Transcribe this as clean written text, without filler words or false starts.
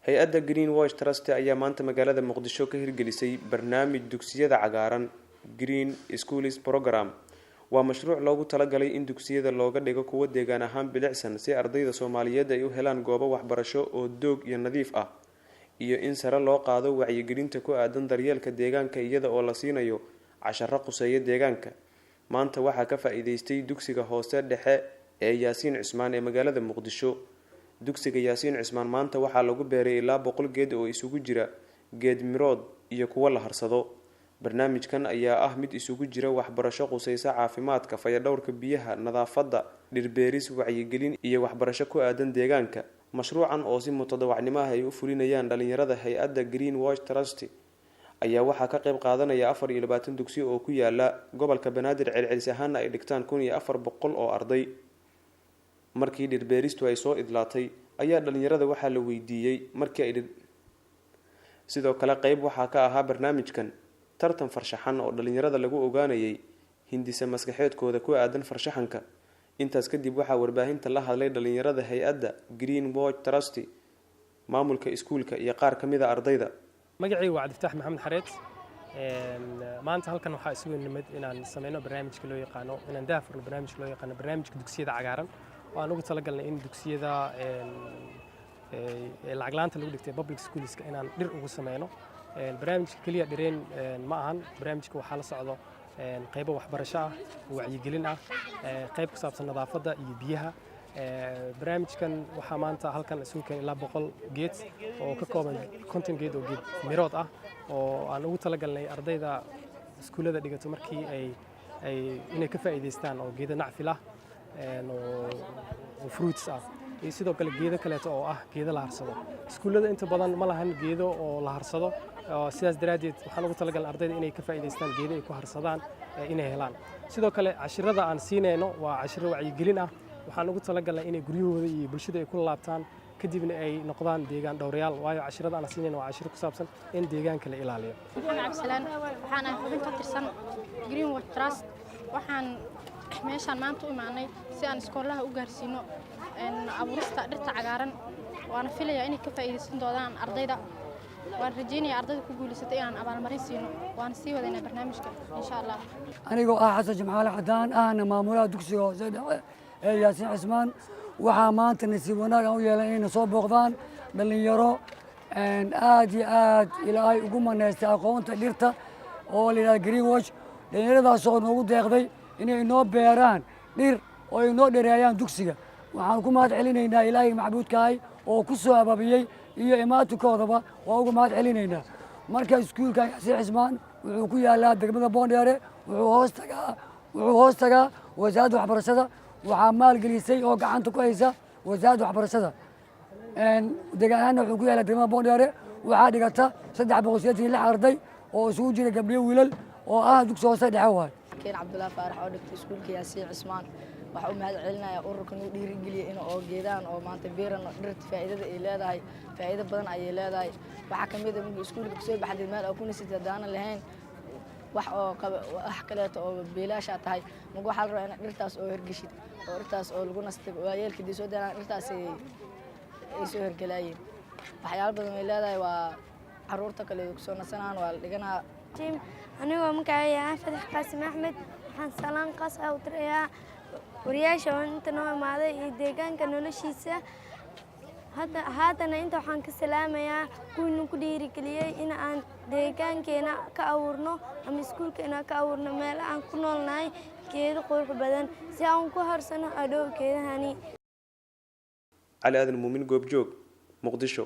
hay-adda Green Watch Trust ayaa maanta magaalada Muqdisho ka hirgelisay barnaamij dugsiyada cagaaran Green Schools Program. waa mashruuc loogu talagalay in dugsiyada looga dhigo kuwa deegaan ahaan bilicsan si ardayda Soomaaliyeed ay u helaan goobo waxbarasho oo doog iyo nadiif ah iyo in sare loo qaado wacyigelinta ku aadan daryeelka deegaanka iyada oo la siinayo casharro quseeya deegaanka. maanta waxaa ka faa'iideystay dugsiga hoose dhexe ee Yaasiin Cismaan ee magaalada Muqdisho. dugsiga Yaasiin Cismaan maanta waxaa lagu beeray ilaa 100 geed oo isugu jira geed mirood iyo kuwa la harsado. barnaamijkan ayaa ah mid isugu jira waxbarasho qusaysa caafimaadka, fayadhowrka biyaha, nadaafadda, dhirbeeris, wacyigelin iyo waxbarasho ku aadan deegaanka. mashruucan oo si mutadawacnimo ah ay u fulinayaan dhalinyarada hay-adda Green Watch Trust ayaa waxaa ka qayb qaadanaya 24 dugsi oo ku yaala gobolka Banaadir. celcelis ahaan ay dhigtaan 1400 oo arday. markii dhirbeeristu ay soo idlaatay ayaa dhalinyarada waxaa la weydiiyay markii ay sidoo kale qayb waxaa ka ahaa barnaamijkan tartan farshaxan oo dhalinyarada lagu ogaanayay hindisa maskaxeedkooda ku aadan farshaxanka. intaas kadib waxaa warbaahinta la hadlay dhalinyarada hay-adda Green Watch Trust, maamulka iskuulka iyo qaar kamid ah ardayda. magacaygu waa Cabdifataax Maxamed Xareed. maanta halkan waxaa isugu nimid inaan sameeyno barnaamijka loo yaqaano inaan daafurno barnaamijka loo yaqaano barnaamijka dugsiyada cagaaran oo aan ugu talagalnay in dugsiyada lacag la'aanta lagu dhigtay public schoolska inaan dhir ugu sameeyno. barnaamijka kaliya dhireen ma ahan, barnaamijka waxaa la socdo qaybo waxbarasho ah, wacyigelin ah, qayb ku saabsan nadaafadda iyo biyaha. barnaamijkan waxaa maanta halkan isugu keenay ilaa 100 geed oo ka kooban 50 geed oo geed mirood ah oo aan ugu talagalnay ardayda iskuulada dhigato markii ay inay ka faa'iideystaan oo geedo nacfil ah oo fruits ah iyo sidoo kale geedo kaleeto oo ah geedo la harsado. iskuulada inta badan ma lahan geedo oo la harsado, sidaas daraadeed waxaan ugu talagalnay ardayda inay ka faa'iideystaan geedo ay ku harsadaan inay helaan. sidoo kale casharrada aan siinayno waa casharro wacyigelin ah. waxaan ugu talagalnay inay guryahooda iyo bulshada ay ku laabtaan kadibna ay noqdaan deegaan dhowrayaal, waayo casharrada aan siinayno waa casharo ku saabsan in deegaanka la ilaaliyo. Cabdisalaan waxaan xubin ka tirsan Green Watch Trust. waxaan meeshaan maanta u imaanay si aan iskoolaha u gaarsiino abuurista dhirta cagaaran. waana filayaa inay ka faa'iideysan doonaan ardayda. waan rajaynayaa ardayda ku guuleysatay inaan abaalmarin siino. waan sii wadaynaa barnaamijka insha Allah. anigoo ah Xasan Jamaal Cadaan ahna maamulaha dugsiga hoose dhexe ee Yaasiin Cismaan. waxaa maanta nasiib wanaag u yeelan inay soo booqdaan dhalinyaro aad iyo aad ilaahay ugu maneystay aqoonta dhirta oo la yiraahdo Green Watch. dhalinyaradaas oo noogu deeqday inay noo beeraan dhir oo ay noo dheereeyaan dugsiga. waxaan ku mahad celinaynaa ilaahay macbuudkaay oo ku soo ababiyay iyo imaatukoodaba waa ugu mahad celinaynaa. marka iskuulka Yaasiin Cismaan wuxuu ku yaalaa degmada Boondheere, wuxuu hoos tagaa wasaaradda waxbarashada. waxaa maalgelisay oo gacanta ku haysa wasaaradda waxbarashada. deegaanna wuxuu ku yaalaa degmada Boondheere. waxaa dhigata 386 arday oo isugu jira gabdhiyo wiilal oo ah dugsi hoose dhexe waay. Keen Cabdullaahi Faarax oo dhigtay iskuulka Yaasiin Cismaan waxa uu mahad celinayaa ururkan uu dhiirigeliyay in oo geedaan oo maanta beerano dhirta faa'iidada ay leedahay, faa'iido badan ay leedahay. waxa kamid ah in iskuulka kasoo baxday meel oo ku nisita daana lahayn wax kaleeto oo beelaasha tahay. waxa la rabaa in dhirtaas oo hergashid oo dhirtaas oo lagu nastay waayeelka soo daana dhirtaas ay soo hergalayeen. waxyaalo badan ay leedahay waa caruurta kale oo soo nasanaan waa dhiganaa. anigoo magacayga Fadax Qaasim Axmed waxaan salaan qaas ah u tirayaa wariyaasha inta noo imaaday iyo deegaanka noloshiisa. haddana inta waxaan ka salaamayaa kuwiina ku dhiirigeliyay in aan deegaankeena ka abuurno ama iskuulkeena ka abuurno meel aan ku noolnahay geedo qurux badan si aan ku harsano adhow geedahani. Ali Aadan Muumin, Goobjoog, Muqdisho.